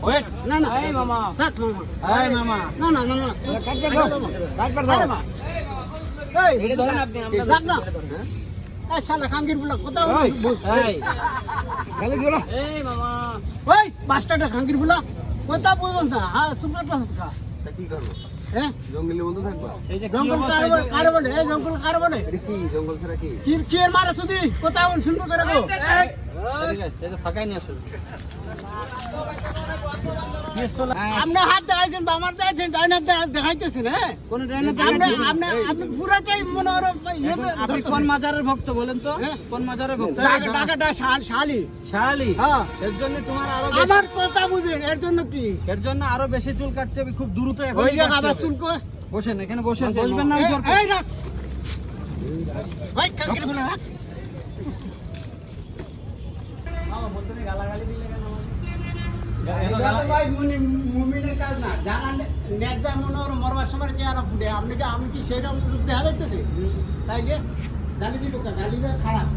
Wait না না এই মামা থাক মামা এই মামা না না না না কাটবার আরে মা এই এটা ধরেন আপনি আমরা রাখ না এই শালা কাঙ্গির বুলা কোথাও এই গালি দিও না এই মামা ওই বাস্টারটা কাঙ্গির বুলা কোথা বলুন না হ্যাঁ সুপারটা সুপার তা কি করব হ্যাঁ জঙ্গলে বন্ধ থাকবা এই যে জঙ্গল কারে বলে এই জঙ্গল কারে বলে এটা কি জঙ্গল ছাড়া কি কি কি এর মারা সুদি কোথাও শুনবো করে গো ঠিক আছে এই যে ফাঁকাই নিয়ে আসো আপনি হাত দেখাইছেন বা আমার দেখাইছেন ডাইনার দেখাইতেছেন হ্যাঁ কোন ড্রাইনার আপনি আপনি পুরাটাই মনে হয় আপনি কোন মাজারের ভক্ত বলেন তো হ্যাঁ। কোন মাজারের ভক্ত টাকাটা শালি শালি হ্যাঁ এর জন্য তোমার আরো আমার কথা বুঝেন এর জন্য কি এর জন্য আরো বেশি চুল কাটতে হবে খুব দ্রুত এখন ওই যে আবার চুলকো বসেন এখানে বসেন বসবেন না আমি জোর এই রাখ ভাই কাঙ্গির বুলা রাখ মামা বলতে গালাগালি দিলে কেন এটা তো ভাই মুমিনের কাজ না জানা নেকদা মনে ওর মরবার সময় চেহারা ফুটে আপনি কি আমি কি সেইরকম দেখা যাইতেছে তাই যে গালি দিব গালি খারাপ